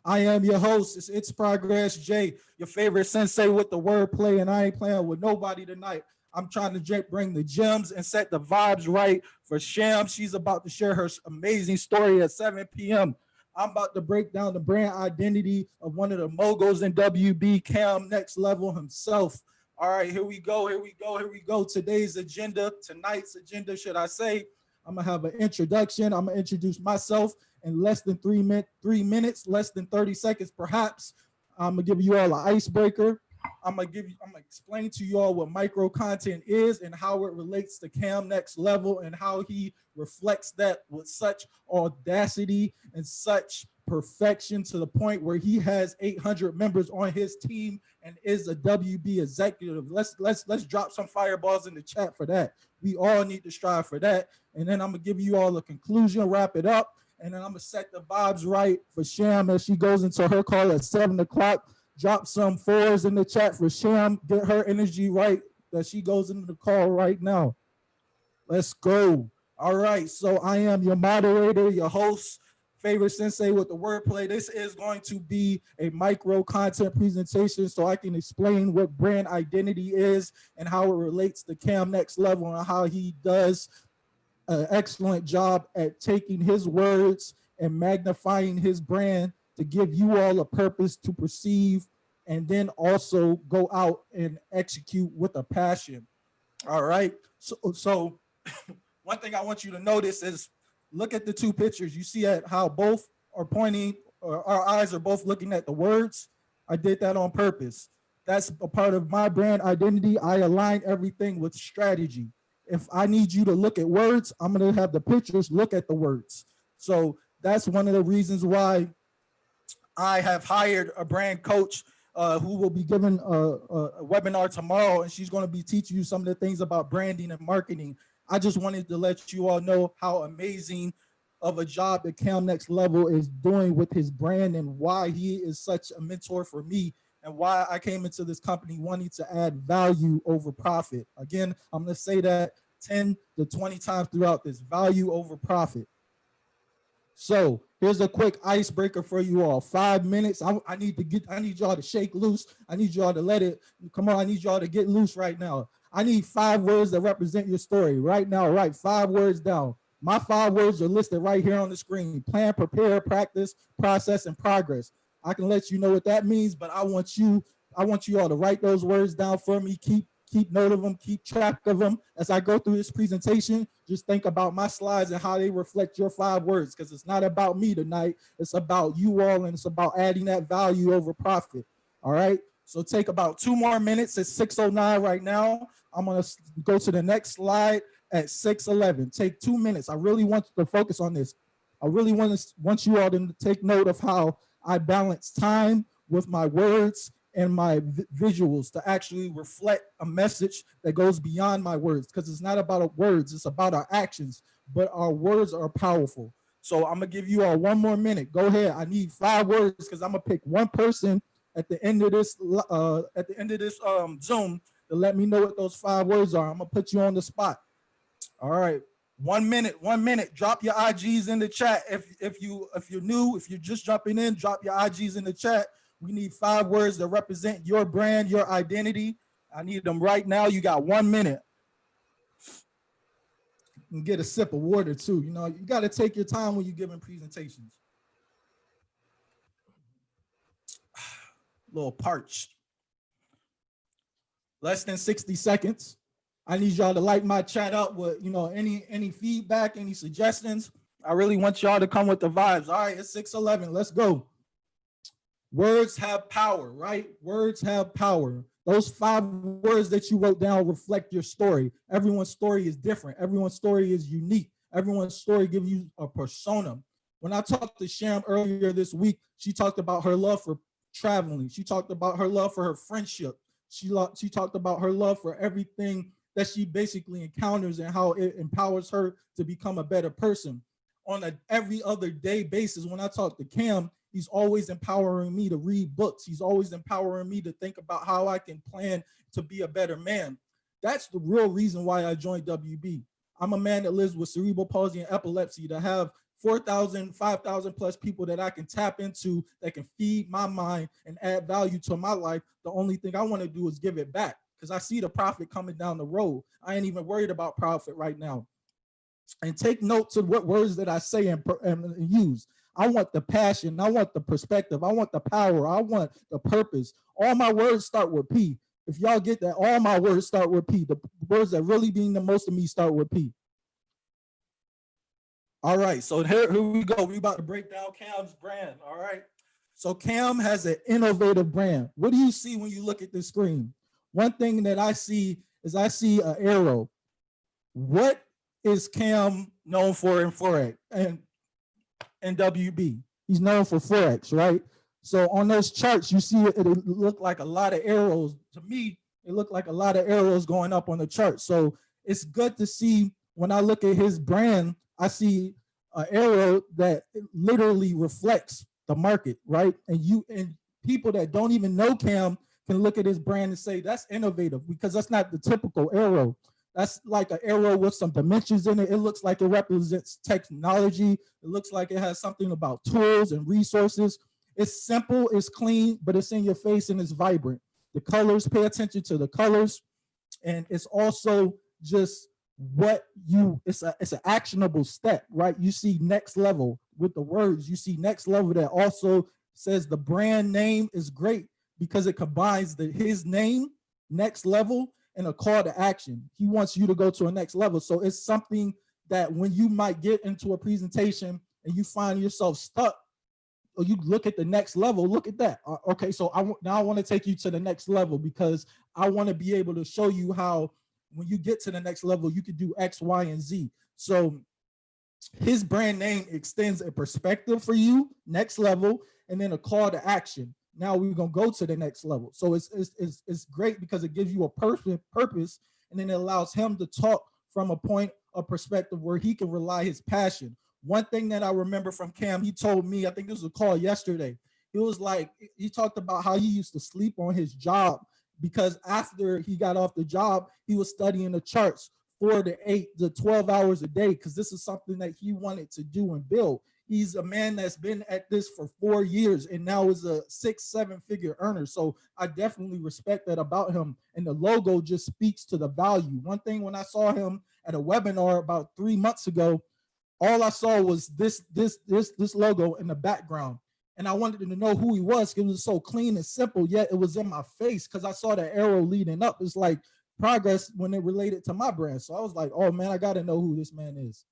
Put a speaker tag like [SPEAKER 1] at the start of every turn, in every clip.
[SPEAKER 1] I am your host. It's Progress J, your favorite sensei with the wordplay, and I ain't playing with nobody tonight. I'm trying to bring the gems and set the vibes right for Sham. She's about to share her amazing story at 7 p.m. I'm about to break down the brand identity of one of the moguls in WB, Cam Next Level himself. All right, here we go, here we go, here we go. Tonight's agenda, should I say. I'm gonna have an introduction. I'm gonna introduce myself in less than 3 minutes, less than 30 seconds, perhaps. I'm gonna give you all an icebreaker. I'm gonna explain to you all what micro content is and how it relates to Cam Next Level and how he reflects that with such audacity and such perfection to the point where he has 800 members on his team and is a WB executive. Let's drop some fireballs in the chat for that. We all need to strive for that. And then I'm gonna give you all a conclusion, wrap it up, and then I'm gonna set the vibes right for Sham as she goes into her call at 7 o'clock. Drop some fours in the chat for Sham. Get her energy right that she goes into the call right now. Let's go. All right, so I am your moderator, your host, favorite sensei with the wordplay. This is going to be a micro content presentation so I can explain what brand identity is and how it relates to Cam Next Level and how he does an excellent job at taking his words and magnifying his brand to give you all a purpose to perceive and then also go out and execute with a passion. All right. So one thing I want you to notice is look at the two pictures. You see how both are pointing, or our eyes are both looking at the words. I did that on purpose. That's a part of my brand identity. I align everything with strategy. If I need you to look at words, I'm going to have the pictures look at the words. So that's one of the reasons why I have hired a brand coach who will be giving a webinar tomorrow, and she's going to be teaching you some of the things about branding and marketing. I just wanted to let you all know how amazing of a job that Cam Next Level is doing with his brand and why he is such a mentor for me and why I came into this company wanting to add value over profit. Again, I'm going to say that 10 to 20 times throughout this: value over profit. So here's a quick icebreaker for you all. 5 minutes. I need y'all to shake loose. I need y'all to let it come on. I need y'all to get loose right now. I need 5 words that represent your story right now. Write 5 words down. My 5 words are listed right here on the screen: plan, prepare, practice, process, and progress. I can let you know what that means, but I want you all to write those words down for me. Keep note of them, keep track of them. As I go through this presentation, just think about my slides and how they reflect your 5 words, because it's not about me tonight. It's about you all, and it's about adding that value over profit. All right. So take about 2 more minutes. It's 6:09 right now. I'm going to go to the next slide at 6:11. Take 2 minutes. I really want to focus on this. I really want you all to take note of how I balance time with my words and my visuals to actually reflect a message that goes beyond my words, because it's not about our words, it's about our actions, but our words are powerful. So I'm gonna give you all 1 more minute. Go ahead. I need 5 words because I'm gonna pick one person at the end of this Zoom to let me know what those 5 words are. I'm gonna put you on the spot. All right. 1 minute, 1 minute. Drop your IGs in the chat. If you're new, if you're just jumping in, drop your IGs in the chat. We need 5 words that represent your brand, your identity. I need them right now. You got 1 minute. And get a sip of water too. You know, you got to take your time when you're giving presentations. A little parched. Less than 60 seconds. I need y'all to light my chat up with, you know, any feedback, any suggestions. I really want y'all to come with the vibes. All right, it's 6:11. Let's go. Words have power, right? Words have power. Those 5 words that you wrote down reflect your story. Everyone's story is different. Everyone's story is unique. Everyone's story gives you a persona. When I talked to Sham earlier this week, she talked about her love for traveling. She talked about her love for her friendship. She talked about her love for everything that she basically encounters and how it empowers her to become a better person. On a every other day basis, when I talk to Cam, he's always empowering me to read books. He's always empowering me to think about how I can plan to be a better man. That's the real reason why I joined WB. I'm a man that lives with cerebral palsy and epilepsy. To have 4,000, 5,000 plus people that I can tap into that can feed my mind and add value to my life. The only thing I want to do is give it back because I see the profit coming down the road. I ain't even worried about profit right now. And take notes of what words that I say and use. I want the passion. I want the perspective. I want the power. I want the purpose. All my words start with P. If y'all get that, all my words start with P. The words that really mean the most to me start with P. All right, so here we go. We about to break down Cam's brand. All right. So Cam has an innovative brand. What do you see when you look at the screen? One thing that I see is I see an arrow. What is Cam known for in Forex and WB? He's known for Forex, right? So on those charts, you see it look like a lot of arrows. To me, it looked like a lot of arrows going up on the chart. So it's good to see when I look at his brand, I see an arrow that literally reflects the market, right? And people that don't even know Cam can look at his brand and say that's innovative because that's not the typical arrow. That's like an arrow with some dimensions in it. It looks like it represents technology. It looks like it has something about tools and resources. It's simple, it's clean, but it's in your face and it's vibrant. The colors, pay attention to the colors. And it's also just it's an actionable step, right? You see next level with the words. You see next level that also says the brand name is great because it combines his name, next level, and a call to action. He wants you to go to a next level. So it's something that when you might get into a presentation and you find yourself stuck, or you look at the next level, look at that. Okay, so now I want to take you to the next level because I want to be able to show you how when you get to the next level, you can do X, Y, and Z. So his brand name extends a perspective for you, next level, and then a call to action. Now we're gonna go to the next level. So it's great because it gives you a purpose, and then it allows him to talk from a point of perspective where he can rely his passion. One thing that I remember from Cam, he told me, I think this was a call yesterday. He was like, he talked about how he used to sleep on his job because after he got off the job, he was studying the charts 4 to 8 to 12 hours a day because this is something that he wanted to do and build. He's a man that's been at this for 4 years and now is a 6-7 figure earner. So I definitely respect that about him. And the logo just speaks to the value. One thing when I saw him at a webinar about 3 months ago, all I saw was this logo in the background. And I wanted to know who he was because it was so clean and simple, yet it was in my face because I saw the arrow leading up. It's like progress when it related to my brand. So I was like, oh man, I got to know who this man is.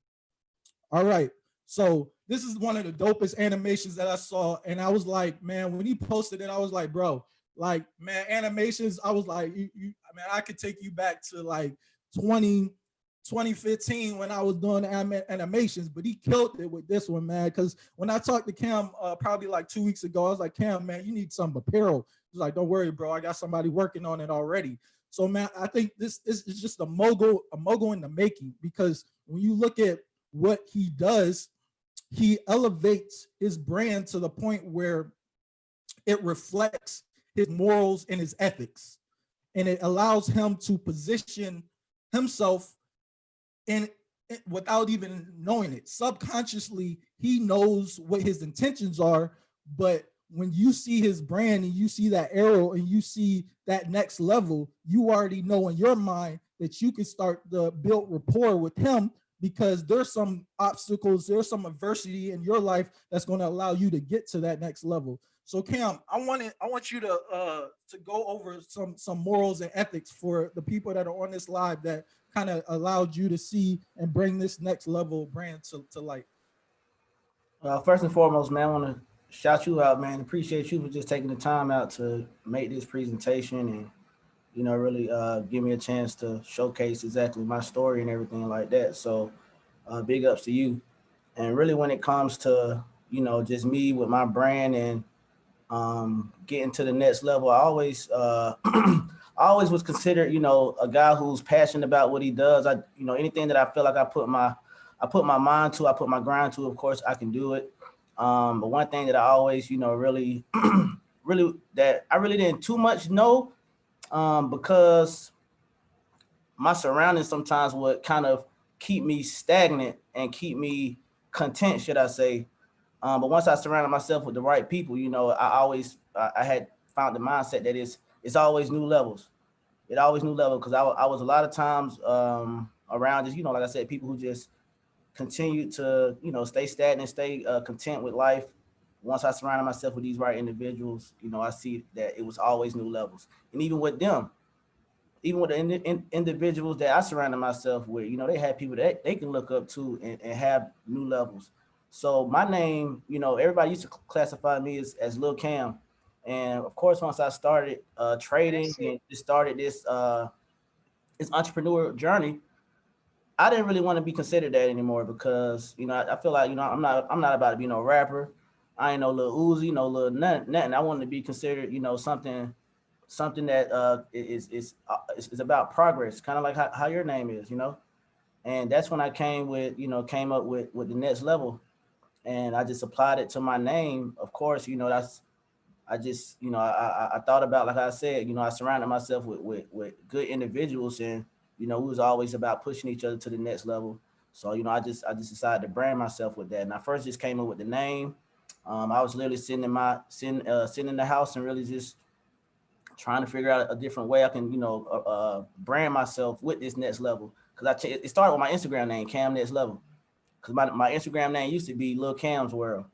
[SPEAKER 1] All right. So this is one of the dopest animations that I saw. And I was like, man, when he posted it, I was like, bro, like, man, animations, I was like, man, I could take you back to like 2015 when I was doing animations, but he killed it with this one, man. Because when I talked to Cam probably like 2 weeks ago, I was like, Cam, man, you need some apparel. He's like, don't worry, bro. I got somebody working on it already. So, man, I think this is just a mogul in the making because when you look at what he does, he elevates his brand to the point where it reflects his morals and his ethics. And it allows him to position himself in without even knowing it. Subconsciously, he knows what his intentions are, but when you see his brand and you see that arrow and you see that next level, you already know in your mind that you can start to build rapport with him because there's some obstacles, there's some adversity in your life that's going to allow you to get to that next level. So Cam, I want you to go over some morals and ethics for the people that are on this live that kind of allowed you to see and bring this next level brand to light.
[SPEAKER 2] First and foremost, man, I want to shout you out, man. Appreciate you for just taking the time out to make this presentation and, you know, really give me a chance to showcase exactly my story and everything like that. So big ups to you. And really when it comes to, you know, just me with my brand and getting to the next level, I always I always was considered, you know, a guy who's passionate about what he does. You know, anything that I feel like I put my mind to, I put my grind to, of course I can do it. But one thing that I always, you know, really that I really didn't too much know, because my surroundings sometimes would kind of keep me stagnant and keep me content, should I say. But once I surrounded myself with the right people, you know, I had found the mindset that it's always new levels. It always new level because I was a lot of times around just, you know, like I said, people who just continue to, you know, stay stagnant, stay content with life. Once I surrounded myself with these right individuals, you know, I see that it was always new levels. And even with them, even with the individuals that I surrounded myself with, you know, they had people that they can look up to and have new levels. So my name, you know, everybody used to classify me as Lil Cam. And of course, once I started trading and just started this entrepreneurial journey, I didn't really want to be considered that anymore because, you know, I feel like, you know, I'm not about to be no rapper. I ain't no little Uzi, no little nothing. I wanted to be considered, you know, something that is about progress, kind of like how your name is, you know. And that's when I came up with the next level, and I just applied it to my name. Of course, you know, I just, you know, I thought about, like I said, you know, I surrounded myself with good individuals, and you know, we was always about pushing each other to the next level. So, you know, I just decided to brand myself with that. And I first just came up with the name. I was literally sitting in the house and really just trying to figure out a different way I can, you know, brand myself with this next level. Because it started with my Instagram name, Cam Next Level. Because my Instagram name used to be Lil Cam's World.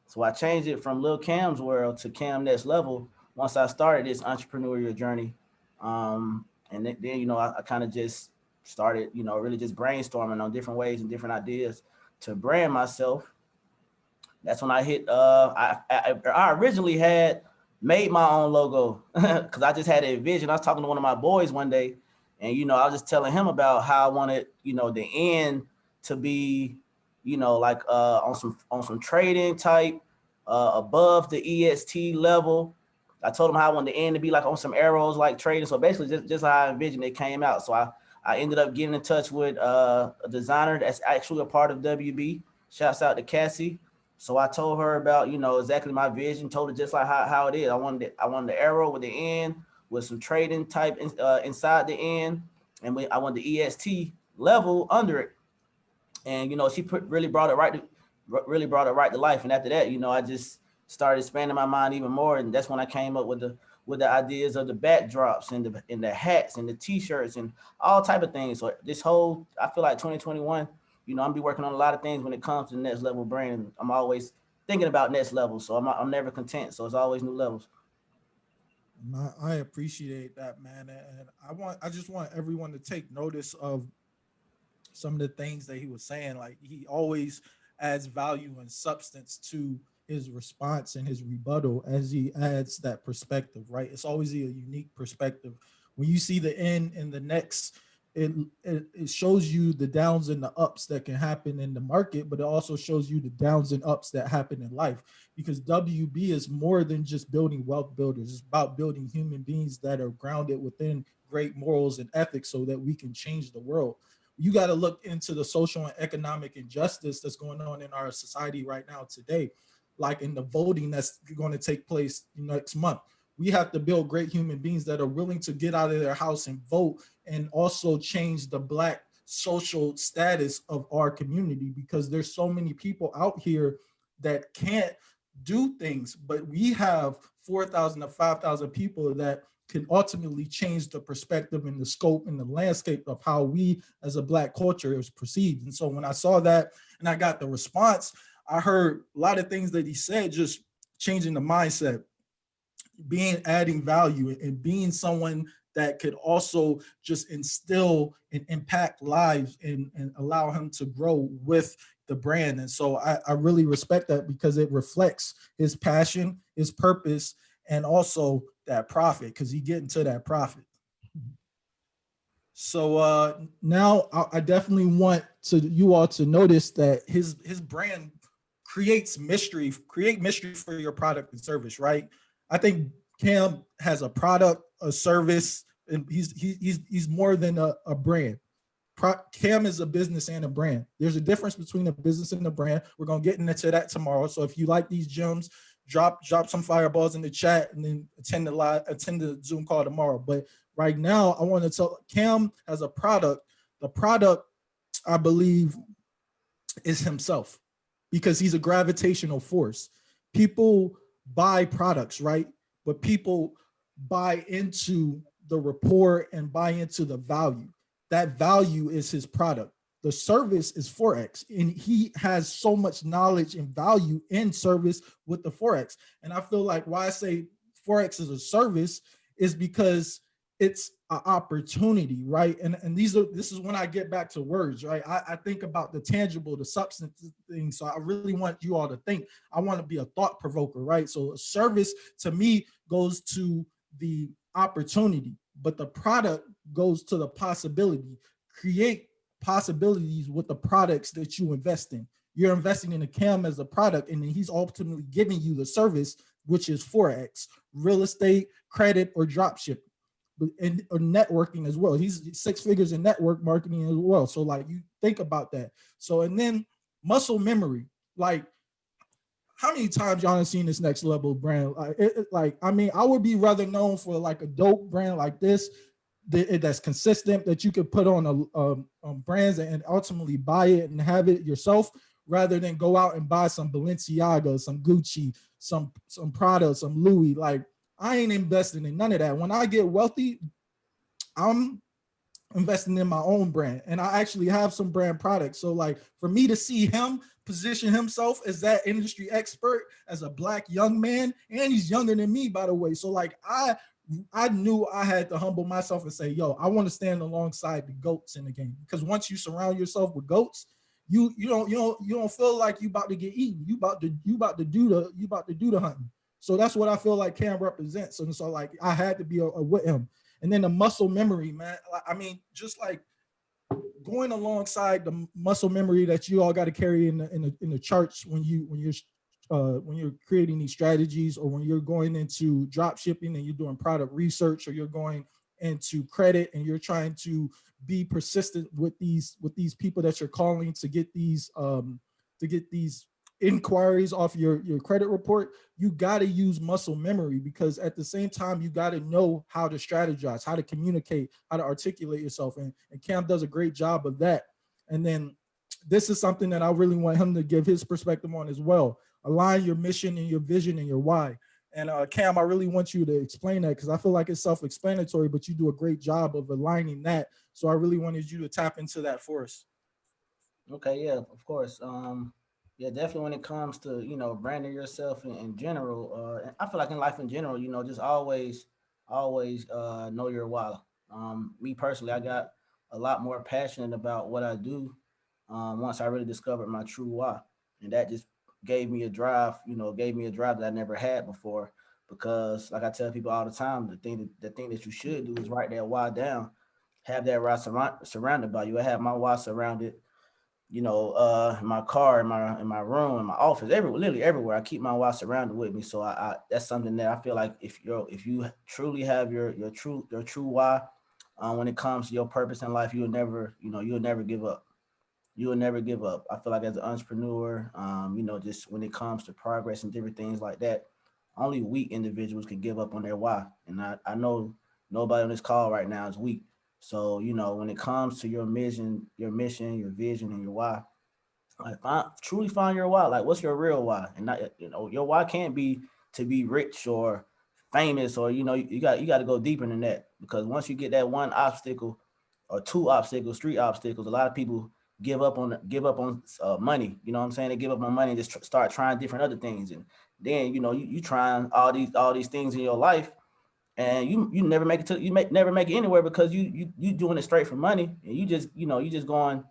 [SPEAKER 2] So I changed it from Lil Cam's World to Cam Next Level once I started this entrepreneurial journey. And then you know, I kind of just started, you know, really just brainstorming on different ways and different ideas to brand myself. That's when I hit. I originally had made my own logo because I just had a vision. I was talking to one of my boys one day, and you know, I was just telling him about how I wanted, you know, the end to be, you know, like on some trading type, above the EXT level. I told him how I wanted the end to be like on some arrows, like trading. So basically, just how I envisioned it came out. So I ended up getting in touch with a designer that's actually a part of WB. Shouts out to Cassie. So I told her about, you know, exactly my vision, told her just like how it is. I wanted the arrow with the end with some trading type inside the end. And I wanted the EXT level under it. And, you know, she really brought it right to life. And after that, you know, I just started expanding my mind even more. And that's when I came up with the ideas of the backdrops and the hats and the t-shirts and all type of things. So I feel like 2021, you know, I'm be working on a lot of things when it comes to the next level brand. I'm always thinking about next levels. So I'm never content. So it's always new levels.
[SPEAKER 1] I appreciate that, man, and I just want everyone to take notice of some of the things that he was saying. Like he always adds value and substance to his response and his rebuttal as he adds that perspective, right? It's always a unique perspective. When you see the end and the next, it shows you the downs and the ups that can happen in the market, but it also shows you the downs and ups that happen in life. Because WB is more than just building wealth builders. It's about building human beings that are grounded within great morals and ethics so that we can change the world. You got to look into the social and economic injustice that's going on in our society right now today, like in the voting that's going to take place next month. We have to build great human beings that are willing to get out of their house and vote and also change the Black social status of our community, because there's so many people out here that can't do things, but we have 4,000 to 5,000 people that can ultimately change the perspective and the scope and the landscape of how we as a Black culture is perceived. And so when I saw that and I got the response, I heard a lot of things that he said, just changing the mindset, adding value and being someone that could also just instill and impact lives and allow him to grow with the brand. And so I really respect that because it reflects his passion, his purpose, and also that profit, because he get into that profit. So now I definitely want you all to notice that his brand create mystery for your product and service, right? I think Cam has a product, a service, and he's more than a brand. Cam is a business and a brand. There's a difference between a business and a brand. We're gonna get into that tomorrow. So if you like these gems, drop some fireballs in the chat and then attend the Zoom call tomorrow. But right now, I want to tell Cam has a product. The product, I believe, is himself. because he's a gravitational force. People buy products, right? But people buy into the rapport and buy into the value. That value is his product. The service is Forex, and he has so much knowledge and value in service with the Forex. And I feel like why I say Forex is a service is because it's an opportunity, right? And this is when I get back to words, right? I think about the tangible, the substance thing. So I really want you all to think. I want to be a thought provoker, right? So a service to me goes to the opportunity, but the product goes to the possibility. Create possibilities with the products that you invest in. You're investing in a Cam as a product, and then he's ultimately giving you the service, which is Forex, real estate, credit, or drop shipping, and or networking as well. He's 6 figures in network marketing as well. So like you think about that. So and then muscle memory, like how many times y'all have seen this next level brand? Like I mean, I would be rather known for like a dope brand like this that's consistent, that you could put on brands and ultimately buy it and have it yourself, rather than go out and buy some Balenciaga, some Gucci, some Prada, some Louis. Like I ain't investing in none of that. When I get wealthy, I'm investing in my own brand, and I actually have some brand products. So like for me to see him position himself as that industry expert, as a Black young man, and he's younger than me, by the way. So like I knew I had to humble myself and say, yo, I want to stand alongside the GOATs in the game. Because once you surround yourself with GOATs, you don't feel like you about to get eaten. You about to do the hunting. So that's what I feel like Cam represents. And so like I had to be with him. And then the muscle memory, man. I mean, just like going alongside the muscle memory that you all got to carry in the charts when you're creating these strategies, or when you're going into drop shipping and you're doing product research, or you're going into credit and you're trying to be persistent with these people that you're calling to get these inquiries off your credit report. You got to use muscle memory, because at the same time you got to know how to strategize, how to communicate, how to articulate yourself, and Cam does a great job of that. And then this is something that I really want him to give his perspective on as well. Align your mission and your vision and your why. And Cam, I really want you to explain that, because I feel like it's self-explanatory, but you do a great job of aligning that. So I really wanted you to tap into that for us.
[SPEAKER 2] Okay, yeah, of course. Yeah, definitely when it comes to, branding yourself in general, and I feel like in life in general, just always know your why. Me personally, I got a lot more passionate about what I do once I really discovered my true why, and that just gave me a drive that I never had before. Because, like I tell people all the time, the thing that you should do is write that why down, have that why surrounded by you. I have my why surrounded, in my car, in my room, in my office, literally everywhere. I keep my why surrounded with me. So I that's something that I feel like if you truly have your true why, when it comes to your purpose in life, you'll never give up. You will never give up. I feel like as an entrepreneur, just when it comes to progress and different things like that, only weak individuals can give up on their why. And I know nobody on this call right now is weak. So, when it comes to your mission, your vision, and your why, like truly find your why. Like, what's your real why? And not, your why can't be to be rich or famous, or you got to go deeper than that. Because once you get that one obstacle or two obstacles, three obstacles, a lot of people give up on money. You know what I'm saying? They give up on money and just start trying different other things, and then you trying all these things in your life, and you never make it to never make it anywhere, because you doing it straight for money, and you just going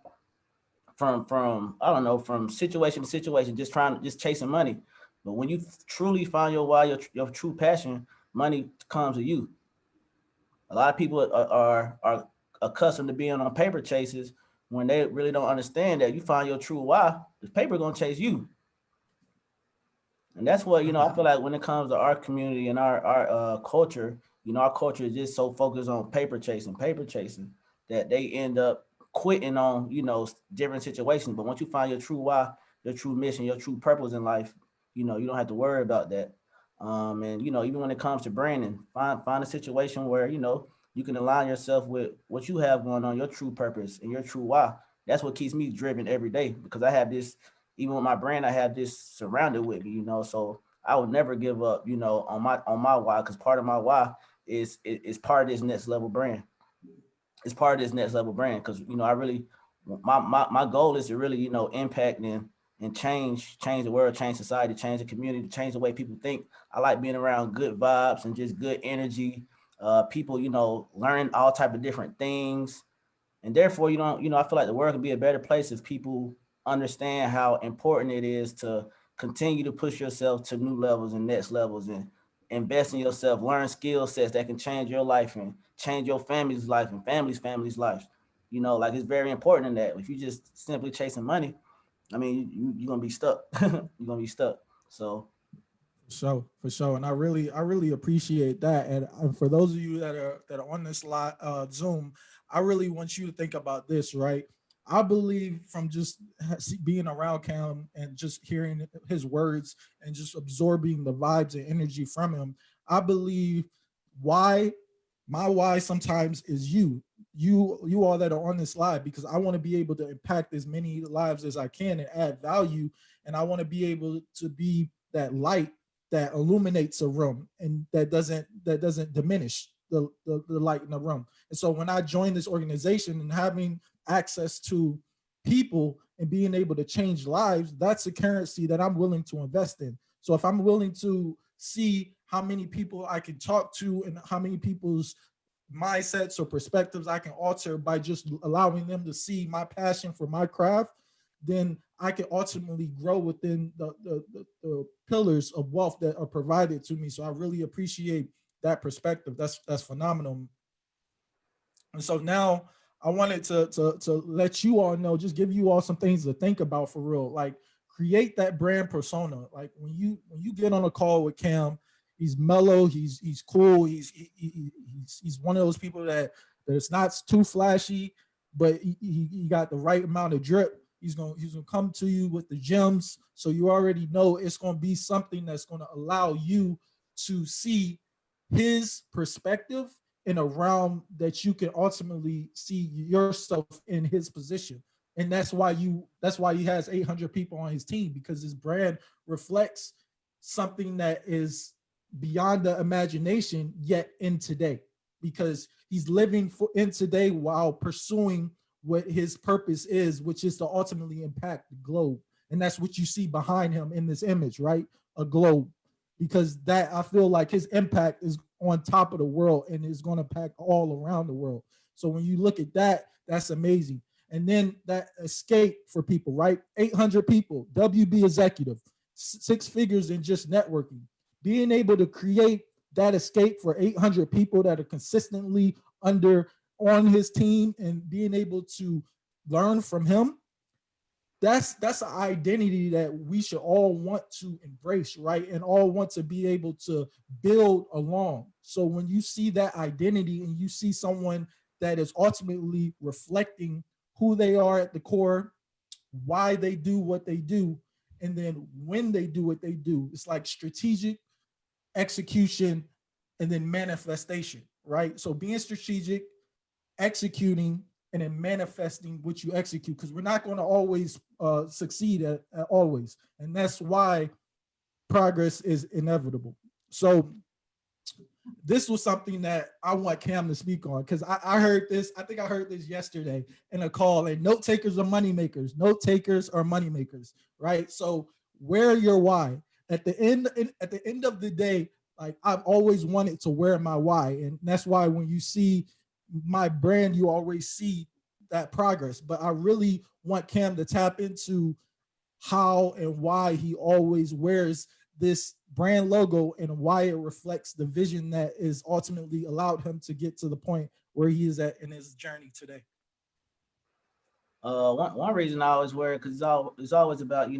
[SPEAKER 2] from I don't know, from situation to situation, just chasing money. But when you truly find your why, your true passion, money comes to you. A lot of people are accustomed to being on paper chases when they really don't understand that you find your true why, the paper gonna chase you. And that's what, I feel like when it comes to our community and our culture, our culture is just so focused on paper chasing, that they end up quitting on, different situations. But once you find your true why, your true mission, your true purpose in life, you don't have to worry about that. And even when it comes to branding, find a situation where, you can align yourself with what you have going on, your true purpose and your true why. That's what keeps me driven every day, because I have this even with my brand, I have this surrounded with me, so I would never give up, on my why, because part of my why is part of this next level brand. It's part of this next level brand because I really my goal is to really impact and change the world, change society, change the community, change the way people think. I like being around good vibes and just good energy. People, learn all type of different things, and therefore, I feel like the world could be a better place if people understand how important it is to continue to push yourself to new levels and next levels and invest in yourself, learn skill sets that can change your life and change your family's life and family's life. Like it's very important in that. If you just simply chasing money, I mean, you're gonna be stuck. You're gonna be stuck. So
[SPEAKER 1] For sure, and I really appreciate that. And for those of you that are on this live Zoom, I really want you to think about this, right? I believe from just being around Cam and just hearing his words and just absorbing the vibes and energy from him, I believe why my why sometimes is you all that are on this live, because I want to be able to impact as many lives as I can and add value, and I want to be able to be that light that illuminates a room and that doesn't diminish the light in the room. And so when I joined this organization and having access to people and being able to change lives, that's a currency that I'm willing to invest in. So if I'm willing to see how many people I can talk to and how many people's mindsets or perspectives I can alter by just allowing them to see my passion for my craft, then I can ultimately grow within the pillars of wealth that are provided to me. So I really appreciate that perspective. That's phenomenal. And so now I wanted to let you all know, just give you all some things to think about for real. Like create that brand persona. Like when you get on a call with Cam, he's mellow, he's cool, he's one of those people that's not too flashy, but he got the right amount of drip. He's gonna come to you with the gems, so you already know it's gonna be something that's gonna allow you to see his perspective in a realm that you can ultimately see yourself in his position. And that's why he has 800 people on his team, because his brand reflects something that is beyond the imagination yet in today, because he's living in today while pursuing what his purpose is, which is to ultimately impact the globe. And that's what you see behind him in this image, right? A globe. Because that, I feel like his impact is on top of the world and is going to impact all around the world. So when you look at that, that's amazing. And then that escape for people, right? 800 people, WB executive, six figures in just networking. Being able to create that escape for 800 people that are consistently on his team and being able to learn from him, that's an identity that we should all want to embrace, right? And all want to be able to build along. So when you see that identity and you see someone that is ultimately reflecting who they are at the core, why they do what they do, and then when they do what they do, it's like strategic execution and then manifestation, right? So being strategic, executing, and then manifesting what you execute, because we're not going to always succeed at always. And that's why progress is inevitable. So this was something that I want Cam to speak on, because I heard this, I think I heard this yesterday in a call, and note takers are money makers. Note takers are money makers, right? So wear your why. At the end of the day, like I've always wanted to wear my why. And that's why when you see my brand, you always see that progress. But I really want Cam to tap into how and why he always wears this brand logo and why it reflects the vision that is ultimately allowed him to get to the point where he is at in his journey today.
[SPEAKER 2] One reason I always wear it, because it's always about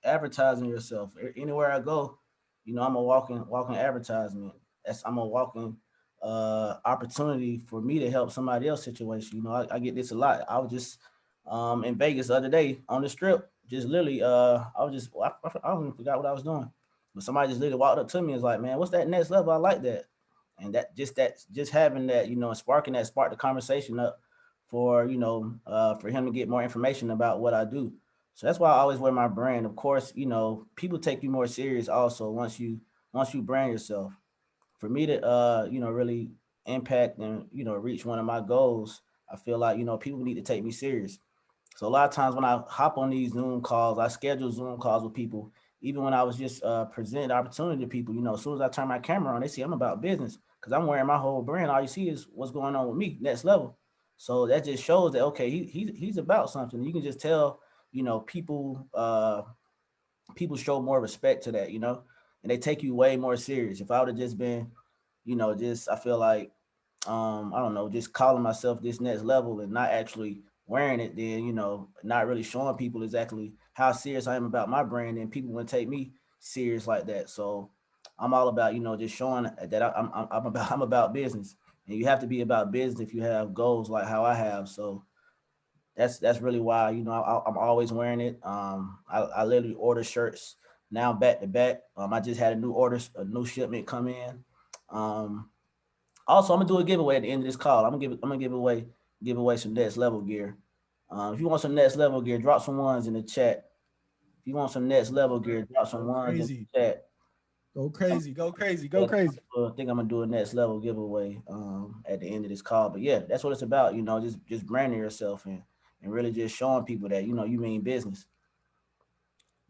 [SPEAKER 2] advertising yourself. Anywhere I go, I'm a walking advertisement. I'm a walking opportunity for me to help somebody else situation. I get this a lot. I was just in Vegas the other day on the strip, just literally I don't even forgot what I was doing, but somebody just literally walked up to me and was like, man, what's that next level? I like that. And just having that, sparking that sparked the conversation up for for him to get more information about what I do. So that's why I always wear my brand. Of course, people take you more serious also once you brand yourself. For me to really impact and reach one of my goals, I feel like people need to take me serious. So a lot of times when I hop on these Zoom calls, I schedule Zoom calls with people. Even when I was just presenting the opportunity to people, as soon as I turn my camera on, they see I'm about business because I'm wearing my whole brand. All you see is what's going on with me, next level. So that just shows that okay, he's about something. You can just tell, people show more respect to that, and they take you way more serious. If I would have just been, just I feel like I don't know, just calling myself this next level and not actually wearing it, then not really showing people exactly how serious I am about my brand, and people wouldn't take me serious like that. So I'm all about just showing that I'm about business, and you have to be about business if you have goals like how I have. So that's really why I'm always wearing it. I literally order shirts now back to back. I just had a new shipment come in. Um, Also, I'm gonna do a giveaway at the end of this call. I'm gonna give away some next level gear. If you want some next level gear, drop some ones in the chat. If you want some next level gear, drop some
[SPEAKER 1] Go
[SPEAKER 2] ones in
[SPEAKER 1] crazy,
[SPEAKER 2] the chat.
[SPEAKER 1] go crazy, go crazy, go
[SPEAKER 2] Yeah,
[SPEAKER 1] crazy.
[SPEAKER 2] I think I'm gonna do a next level giveaway at the end of this call. But yeah, that's what it's about. Just branding yourself and really just showing people that you mean business.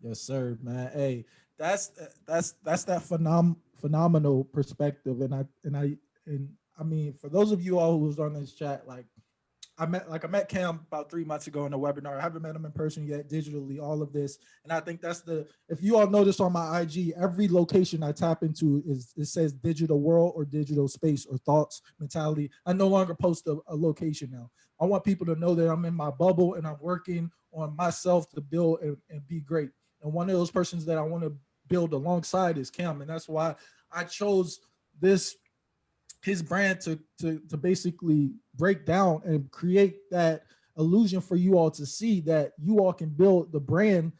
[SPEAKER 1] Yes, sir, man. Hey, that's that's that phenomenal perspective, and I mean, for those of you all who was on this chat, like I met Cam about 3 months ago in a webinar. I haven't met him in person yet, digitally, all of this. And I think that's if you all notice on my IG, every location I tap into it says digital world or digital space or thoughts, mentality. I no longer post a location now. I want people to know that I'm in my bubble and I'm working on myself to build and be great. And one of those persons that I want to build alongside is Cam. And that's why I chose this his brand to basically break down and create that illusion for you all to see that you all can build the brand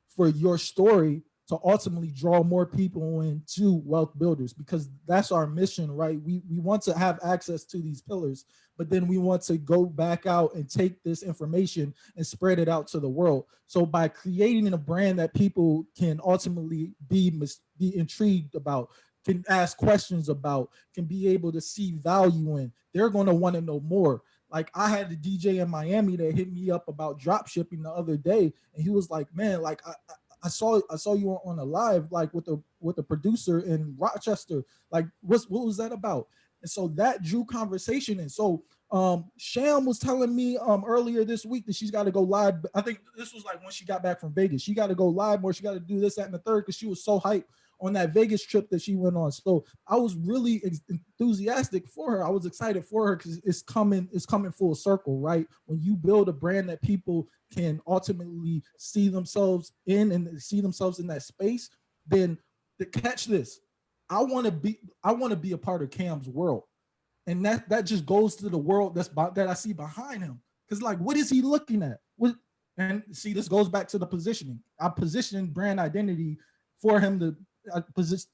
[SPEAKER 1] for your story to ultimately draw more people into wealth builders, because that's our mission, right? We want to have access to these pillars, but then we want to go back out and take this information and spread it out to the world. So by creating a brand that people can ultimately be intrigued about, can ask questions about, can be able to see value in, they're going to want to know more. Like I had a DJ in Miami that hit me up about drop shipping the other day, and he was like, "Man, like I saw you on a live like with the producer in Rochester. Like, what was that about?" And so that drew conversation. And so Sham was telling me earlier this week that she's got to go live. I think this was like when she got back from Vegas. She got to go live more. She got to do this, that, and the third because she was so hyped on that Vegas trip that she went on. So I was really enthusiastic for her. I was excited for her because it's coming full circle, right? When you build a brand that people can ultimately see themselves in and see themselves in that space, then catch this. I want to be a part of Cam's world. And that just goes to the world that I see behind him. Because like, what is he looking at? What and see, this goes back to the positioning. I positioned brand identity for him to position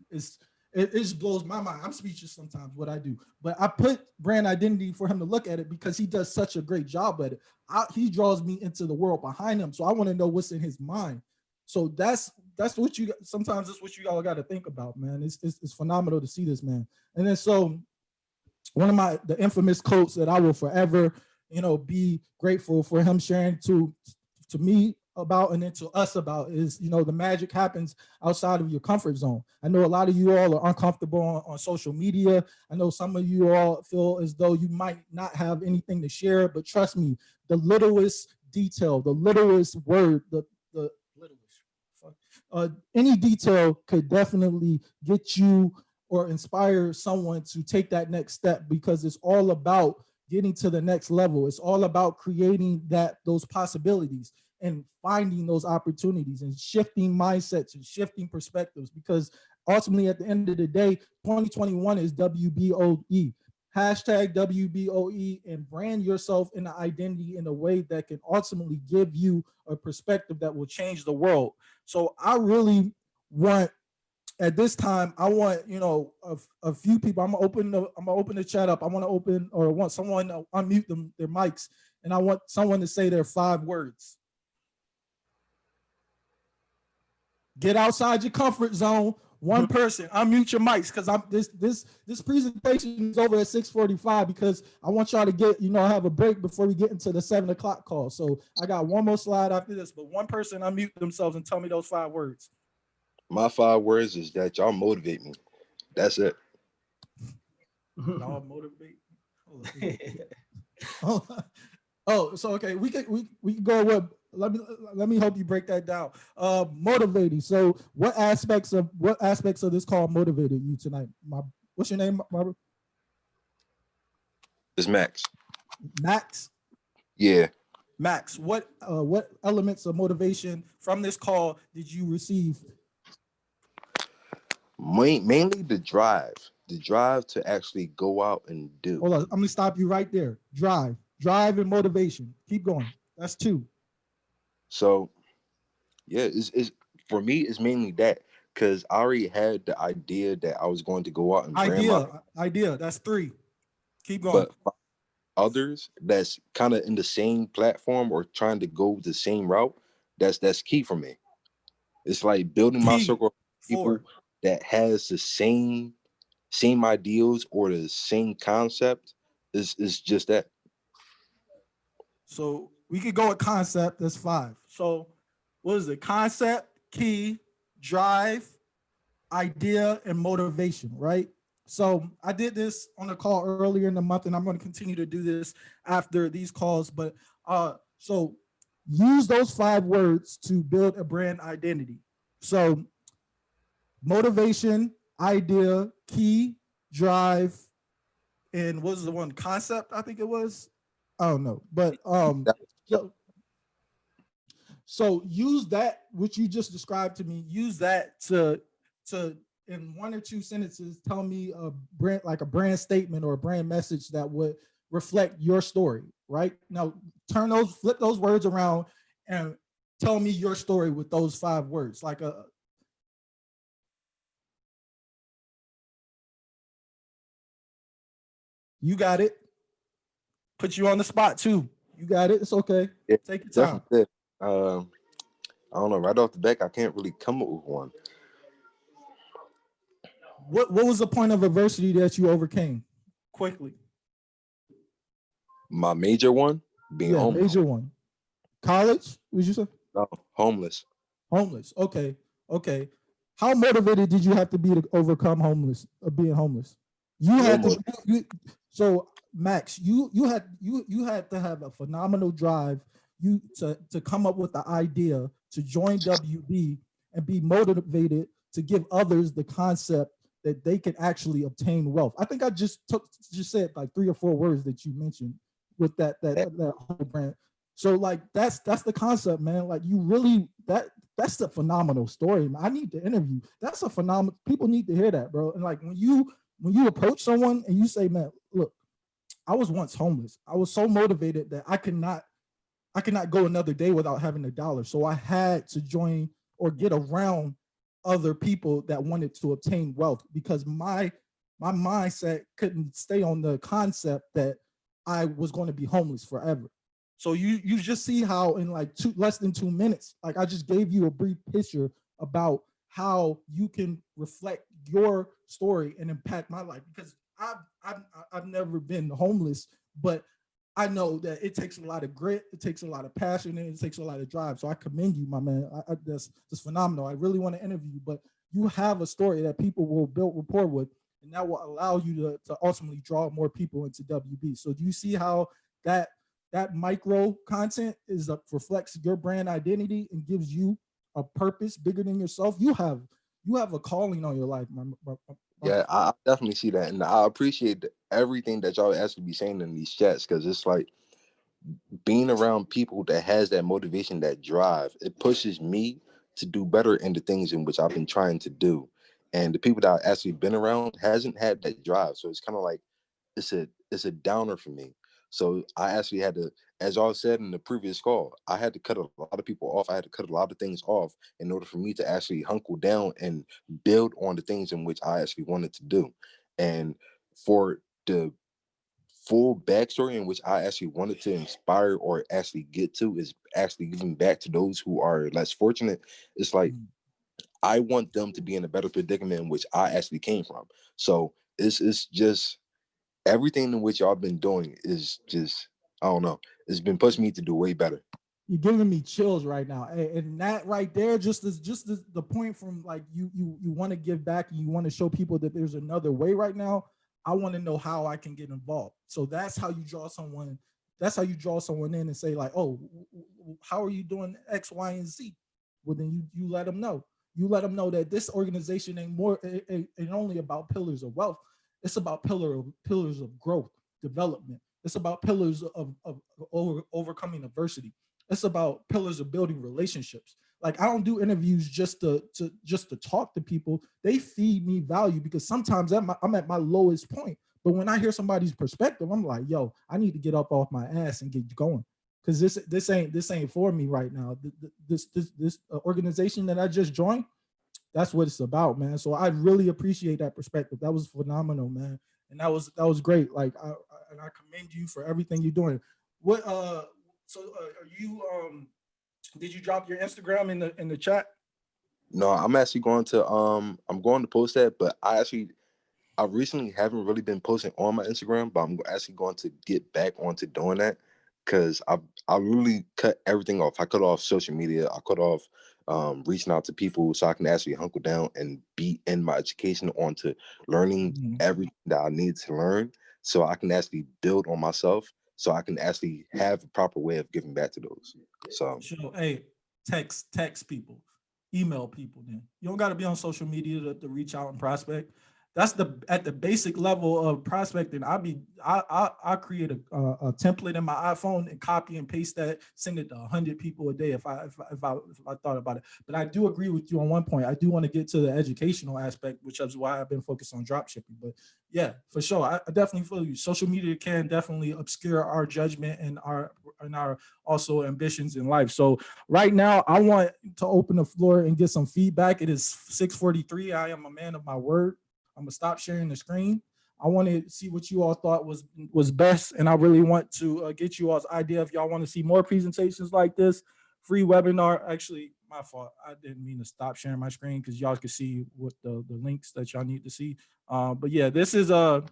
[SPEAKER 1] is it just blows my mind. I'm speechless sometimes what I do, but I put brand identity for him to look at it because he does such a great job at it. He draws me into the world behind him, so I want to know what's in his mind. So that's what you sometimes that's what you all got to think about, man. It's phenomenal to see this, man. And then so one of the infamous quotes that I will forever, be grateful for him sharing to me about and then to us about is, the magic happens outside of your comfort zone. I know a lot of you all are uncomfortable on social media. I know some of you all feel as though you might not have anything to share, but trust me, the littlest detail, the littlest word, the littlest, any detail could definitely get you or inspire someone to take that next step, because it's all about getting to the next level. It's all about creating those possibilities and finding those opportunities and shifting mindsets and shifting perspectives, because ultimately at the end of the day, 2021 is WBOE. Hashtag WBOE, and brand yourself in an identity in a way that can ultimately give you a perspective that will change the world. So I really want, at this time, I want, a few people. I'm gonna open the chat up. I want to open, or want someone to unmute their mics, and I want someone to say their 5 words. Get outside your comfort zone. One person, unmute your mics because I'm this presentation is over at 6:45 because I want y'all to get, have a break before we get into the 7 o'clock call. So I got one more slide after this, but one person unmute themselves and tell me those 5 words.
[SPEAKER 3] My 5 words is that y'all motivate me. That's it.
[SPEAKER 1] Y'all motivate. So okay, we can go with. Let me help you break that down. Motivating. So what aspects of this call motivated you tonight? What's your name, Robert?
[SPEAKER 3] It's Max.
[SPEAKER 1] Max.
[SPEAKER 3] Yeah.
[SPEAKER 1] Max, what elements of motivation from this call did you receive?
[SPEAKER 3] Mainly the drive to actually go out and do.
[SPEAKER 1] Hold on, I'm gonna stop you right there. Drive and motivation. Keep going. That's 2.
[SPEAKER 3] So, yeah, it's for me. It's mainly that because I already had the idea that I was going to go out and
[SPEAKER 1] idea. That's 3. Keep going.
[SPEAKER 3] But others that's kind of in the same platform or trying to go the same route, that's key for me. It's like building my circle of people that has the same ideals or the same concept is just that.
[SPEAKER 1] So we could go with concept. That's 5. So what is it? Concept, key, drive, idea, and motivation, right? So I did this on a call earlier in the month, and I'm going to continue to do this after these calls. But so use those 5 words to build a brand identity. So motivation, idea, key, drive, and what was the one? Concept, I think it was. I don't know, but so use that which you just described to me. Use that to in 1 or 2 sentences tell me a brand statement or a brand message that would reflect your story. Right now, flip those words around and tell me your story with those 5 words. You got it. Put you on the spot too. You got it. It's okay.
[SPEAKER 3] Yeah,
[SPEAKER 1] take your time.
[SPEAKER 3] I don't know. Right off the back, I can't really come up with one.
[SPEAKER 1] What was the point of adversity that you overcame quickly?
[SPEAKER 3] My major one being homeless.
[SPEAKER 1] Major one. College? Would you say?
[SPEAKER 3] No, homeless.
[SPEAKER 1] Homeless. Okay. How motivated did you have to be to overcome being homeless? You had to. So Max, you had to have a phenomenal drive. To come up with the idea to join WB and be motivated to give others the concept that they can actually obtain wealth. I think I just said like 3 or 4 words that you mentioned with that whole brand. So like that's the concept, man. Like you really that's a phenomenal story, man. I need to interview. That's a phenomenal. People need to hear that, bro. And like when you approach someone and you say, man, look, I was once homeless. I was so motivated that I could not go another day without having $1. So I had to join or get around other people that wanted to obtain wealth because my mindset couldn't stay on the concept that I was going to be homeless forever. So you just see how in like less than 2 minutes, like I just gave you a brief picture about how you can reflect your story and impact my life, because I've never been homeless, but I know that it takes a lot of grit, it takes a lot of passion, and it takes a lot of drive. So I commend you, my man. That's phenomenal. I really want to interview you, but you have a story that people will build rapport with, and that will allow you to ultimately draw more people into WB. So do you see how that micro content reflects your brand identity and gives you a purpose bigger than yourself? You have a calling on your life,
[SPEAKER 3] Yeah, I definitely see that, and I appreciate everything that y'all actually be saying in these chats, because it's like being around people that has that motivation, that drive. It pushes me to do better in the things in which I've been trying to do, and the people that I've actually been around hasn't had that drive. So it's kind of like it's a downer for me. So I actually had to, as y'all said in the previous call, I had to cut a lot of people off. I had to cut a lot of things off in order for me to actually hunker down and build on the things in which I actually wanted to do. And for the full backstory in which I actually wanted to inspire or actually get to is actually giving back to those who are less fortunate. It's like I want them to be in a better predicament in which I actually came from. So it's just everything in which y'all been doing is just, I don't know. It's been pushing me to do way better.
[SPEAKER 1] You're giving me chills right now, and that right there, the point from like you want to give back and you want to show people that there's another way right now. I want to know how I can get involved. So that's how you draw someone. That's how you draw someone in and say like, oh, how are you doing X, Y, and Z? Well, then you let them know. You let them know that this organization ain't only about pillars of wealth. It's about pillars of growth, development. It's about pillars of overcoming adversity. It's about pillars of building relationships. Like I don't do interviews just to talk to people. They feed me value because sometimes I'm at my lowest point. But when I hear somebody's perspective, I'm like, yo, I need to get up off my ass and get going. Because this ain't for me right now. This organization that I just joined, that's what it's about, man. So I really appreciate that perspective. That was phenomenal, man. And that was great. Like and I commend you for everything you're doing. What are you did you drop your Instagram in the chat?
[SPEAKER 3] No, I'm actually going to I'm going to post that, but I recently haven't really been posting on my Instagram, but I'm actually going to get back onto doing that because I really cut everything off. I cut off social media. I cut off reaching out to people so I can actually hunker down and be in my education onto learning everything that I need to learn so I can actually build on myself so I can actually have a proper way of giving back to those. So,
[SPEAKER 1] hey, text people, email people. Then you don't got to be on social media to reach out and prospect. That's at the basic level of prospecting. I create a template in my iPhone and copy and paste that, send it to 100 people a day if I thought about it. But I do agree with you on one point. I do want to get to the educational aspect, which is why I've been focused on drop shipping. But yeah, for sure, I definitely feel you. Social media can definitely obscure our judgment and our also ambitions in life. So right now, I want to open the floor and get some feedback. It is 6:43. I am a man of my word. I'm gonna stop sharing the screen. I want to see what you all thought was best, and I really want to get you all's idea if y'all want to see more presentations like this, free webinar. Actually, my fault. I didn't mean to stop sharing my screen because y'all can see what the links that y'all need to see. But yeah, this is the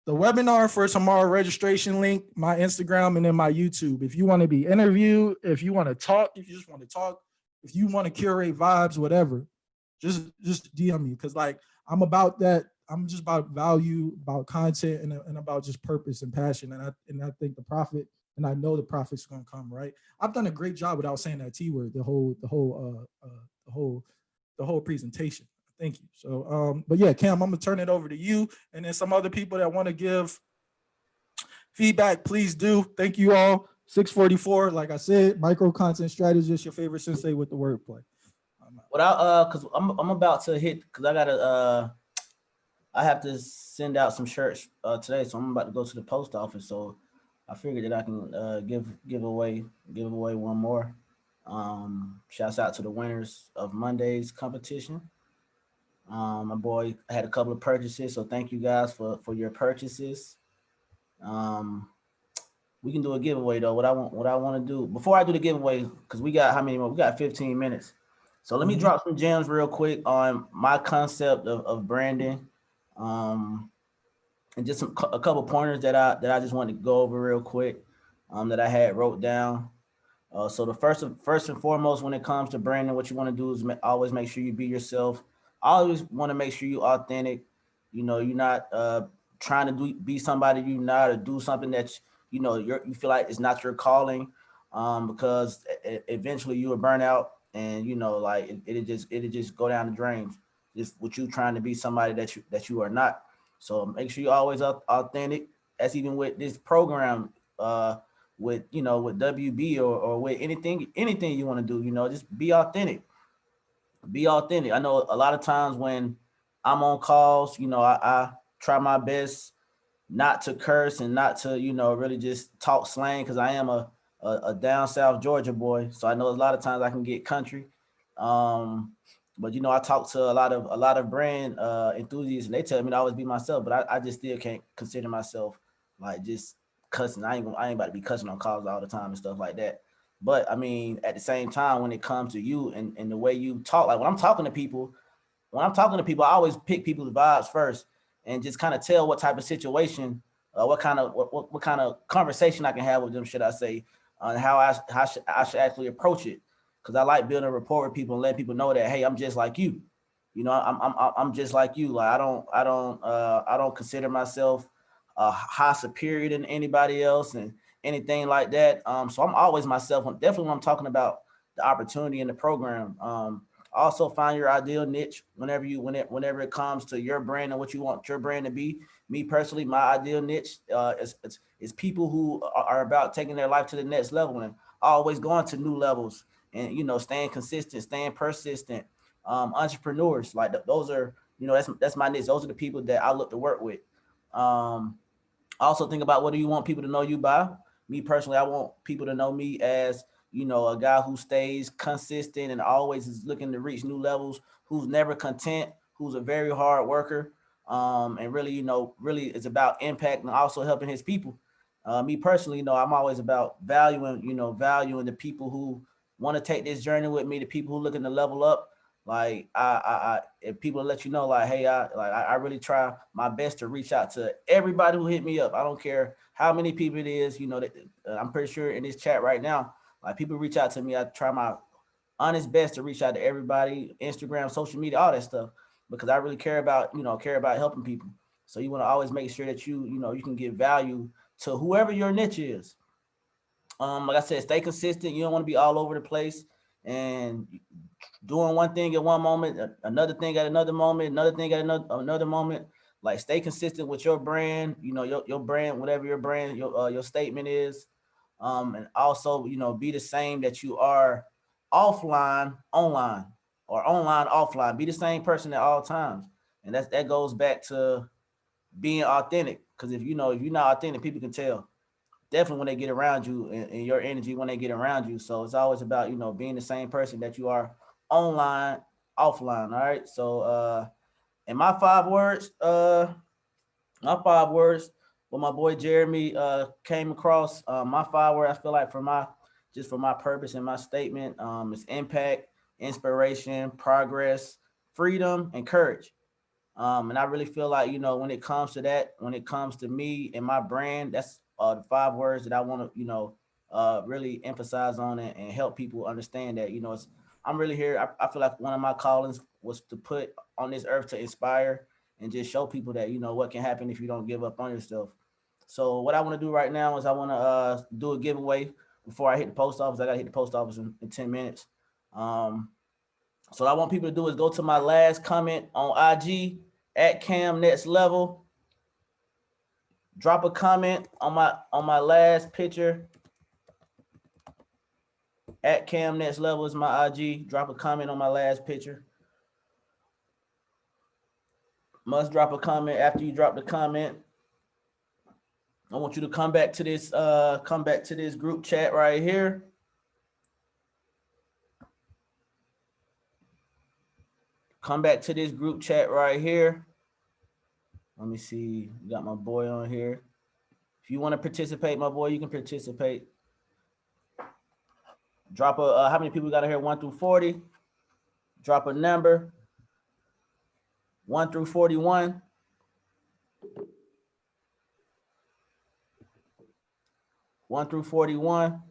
[SPEAKER 1] webinar for tomorrow registration link, my Instagram, and then my YouTube. If you want to be interviewed, if you want to talk, if you just want to talk, if you want to curate vibes, whatever, just DM me because like. I'm about that. I'm just about value, about content, and about just purpose and passion. And I think the profit, and I know the profit's gonna come, right? I've done a great job without saying that T word, the whole presentation. Thank you. So but yeah, Cam, I'm gonna turn it over to you, and then some other people that want to give feedback, please do. Thank you all. 6:44, like I said, micro content strategist, your favorite sensei with the wordplay.
[SPEAKER 2] Cause I'm about to hit, cause I have to send out some shirts today, so I'm about to go to the post office. So I figured that I can give away one more. Shouts out to the winners of Monday's competition. My boy had a couple of purchases, so thank you guys for your purchases. We can do a giveaway though. What I want to do before I do the giveaway, because we got how many more? We got 15 minutes. So let me drop some gems real quick on my concept of branding, and just a couple pointers that I just wanted to go over real quick, that I had wrote down. So the first and foremost, when it comes to branding, what you want to do is always make sure you be yourself. Always want to make sure you're authentic. You know, you're not trying to be somebody you're not, or do something that you feel like it's not your calling, because eventually you will burn out. And like it'll just go down the drain. Just with you trying to be somebody that you are not. So make sure you're always authentic. That's even with this program, with with WB or with anything you want to do. Just be authentic. Be authentic. I know a lot of times when I'm on calls, I try my best not to curse and not to really just talk slang, because I am a down south Georgia boy, so I know a lot of times I can get country, but I talk to a lot of brand enthusiasts, and they tell me to always be myself, but I just still can't consider myself like just cussing. I ain't about to be cussing on calls all the time and stuff like that. But I mean, at the same time, when it comes to you and the way you talk, like when I'm talking to people, I always pick people's vibes first and just kind of tell what type of situation, what kind of conversation I can have with them, should I say, on how I should actually approach it. Because I like building a rapport with people and letting people know that, hey, I'm just like you. You know, I'm just like you. Like I don't consider myself high superior than anybody else and anything like that. So I'm always myself. Definitely when I'm talking about the opportunity in the program. Also find your ideal niche whenever it comes to your brand and what you want your brand to be. Me personally, my ideal niche is people who are about taking their life to the next level and always going to new levels and staying consistent, staying persistent. Entrepreneurs, like those are, that's my niche. Those are the people that I look to work with. Also think about, what do you want people to know you by? Me personally, I want people to know me as, a guy who stays consistent and always is looking to reach new levels, who's never content, who's a very hard worker, and really, really is about impact and also helping his people. Me personally, I'm always about valuing the people who want to take this journey with me, the people who looking to level up. Like if people let you know, like, hey, I really try my best to reach out to everybody who hit me up. I don't care how many people it is. That I'm pretty sure in this chat right now, like people reach out to me. I try my honest best to reach out to everybody, Instagram, social media, all that stuff, because I really care about helping people. So you want to always make sure that you can give value to whoever your niche is. Like I said, stay consistent. You don't want to be all over the place and doing one thing at one moment, another thing at another moment, another thing at another moment. Like stay consistent with your brand, your brand, whatever your brand, your statement is. And also, be the same that you are offline, online, or online, offline. Be the same person at all times. And that goes back to being authentic. Because if you're not authentic, people can tell. Definitely when they get around you and your energy when they get around you. So it's always about, being the same person that you are online, offline. All right. So in my 5 words, what my boy Jeremy came across, my 5 words, I feel like for my purpose and my statement, is impact, inspiration, progress, freedom, and courage. And I really feel like, when it comes to that, when it comes to me and my brand, that's the 5 words that I want to, really emphasize on and help people understand that, I'm really here. I feel like one of my callings was to put on this earth to inspire and just show people that, what can happen if you don't give up on yourself. So what I want to do right now is I want to do a giveaway before I hit the post office. I got to hit the post office in 10 minutes. So what I want people to do is go to my last comment on IG at Cam Next Level. Drop a comment on my last picture. At Cam Next Level is my IG. Drop a comment on my last picture. Must drop a comment. After you drop the comment, I want you to come back to this group chat right here. Come back to this group chat right here. Let me see. Got my boy on here. If you want to participate, my boy, you can participate. Drop a how many people got here? 1 through 40. Drop a number. 1 through 41. 1 through 41.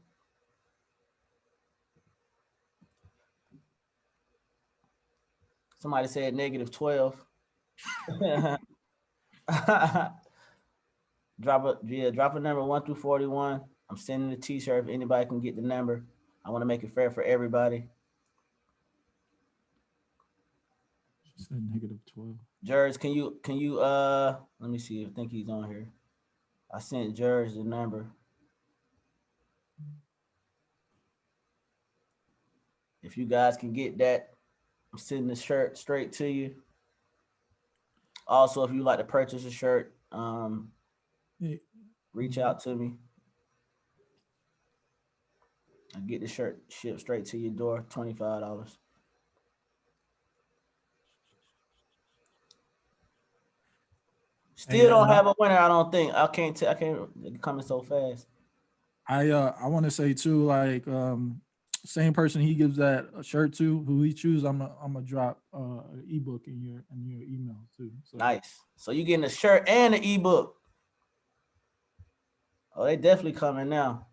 [SPEAKER 2] Somebody said -12. Drop a number 1 through 41. I'm sending a t-shirt if anybody can get the number. I want to make it fair for everybody.
[SPEAKER 1] She said -12.
[SPEAKER 2] Jers, can you let me see. I think he's on here. I sent Jers the number. If you guys can get that, I'm sending the shirt straight to you. Also, if you like to purchase a shirt, reach out to me. I get the shirt shipped straight to your door, $25. Still don't have a winner. I don't think. I can't. It's coming so fast.
[SPEAKER 1] I want to say too, like same person he gives that shirt to, who he choose, I'm gonna drop an ebook in your email too. So
[SPEAKER 2] Nice. So you getting a shirt and an ebook. Oh, they definitely coming now.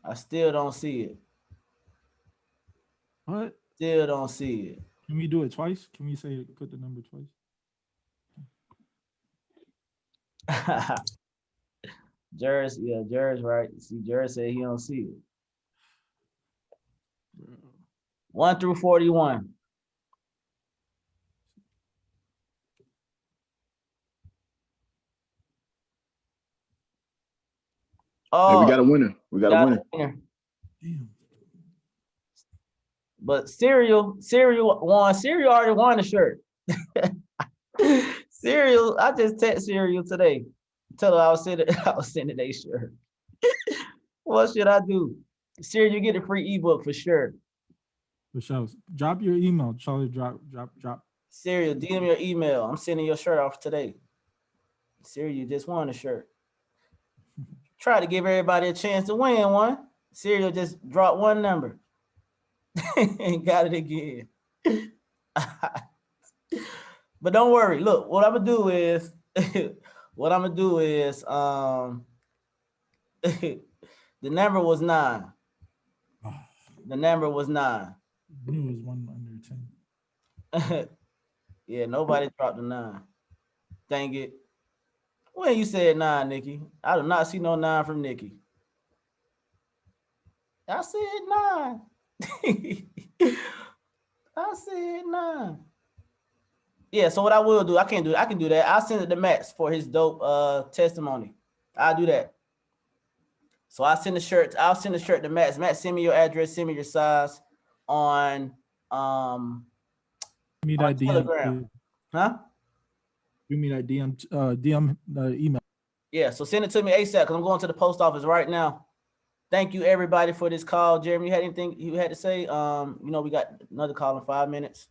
[SPEAKER 2] I still don't see it.
[SPEAKER 1] what?
[SPEAKER 2] Still don't see
[SPEAKER 1] Can we do it twice? Can we say put the number twice?
[SPEAKER 2] it. Jerry's, yeah, Jerry's right. See, Jerry said he don't see it. 1 through 41.
[SPEAKER 4] Hey,
[SPEAKER 2] Oh,
[SPEAKER 4] we got a winner. We got a
[SPEAKER 2] got
[SPEAKER 4] winner.
[SPEAKER 2] a winner.
[SPEAKER 1] Damn.
[SPEAKER 2] But Cereal already won the shirt. Cereal, I just text Cereal today. Tell her I was sending a shirt. What should I do? Cereal, you get a free ebook for sure.
[SPEAKER 1] For sure. Drop your email, Charlie. Drop.
[SPEAKER 2] Cereal, DM your email. I'm sending your shirt off today. Cereal, you just won the shirt. Try to give everybody a chance to win one. Cereal just dropped one number. And got it again. But don't worry. Look, what I'm gonna do is the number was 9. The number was 9.
[SPEAKER 1] I knew it was one under 10.
[SPEAKER 2] Yeah, nobody dropped the 9. Dang it. When you said 9, Nikki, I do not see no 9 from Nikki. I said 9. I said 9. Yeah, so what I will do, I can do that. I'll send it to Max for his dope testimony. I'll do that. So I'll send the shirt to Max. Max, send me your address, send me your size on
[SPEAKER 1] Give me that DM.
[SPEAKER 2] Telegram. Huh?
[SPEAKER 1] Give me that DM email.
[SPEAKER 2] Yeah, so send it to me ASAP because I'm going to the post office right now. Thank you everybody for this call. Jeremy, you had anything you had to say? We got another call in 5 minutes.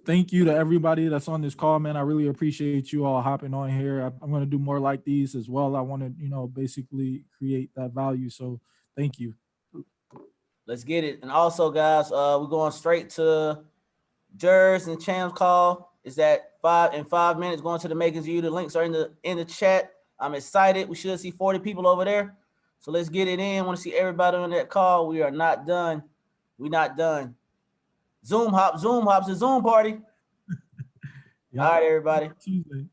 [SPEAKER 1] Thank you to everybody that's on this call, man. I really appreciate you all hopping on here. I'm going to do more like these as well. I want to, basically create that value. So thank you.
[SPEAKER 2] Let's get it. And also, guys, we're going straight to Jers and Cham's call. Is that 5 minutes going to the Makers U. The links are in the chat. I'm excited. We should see 40 people over there. So let's get it in. I want to see everybody on that call. We are not done. We're not done. Zoom hop's a Zoom party.
[SPEAKER 1] Yeah.
[SPEAKER 2] All right, everybody.
[SPEAKER 1] Tuesday.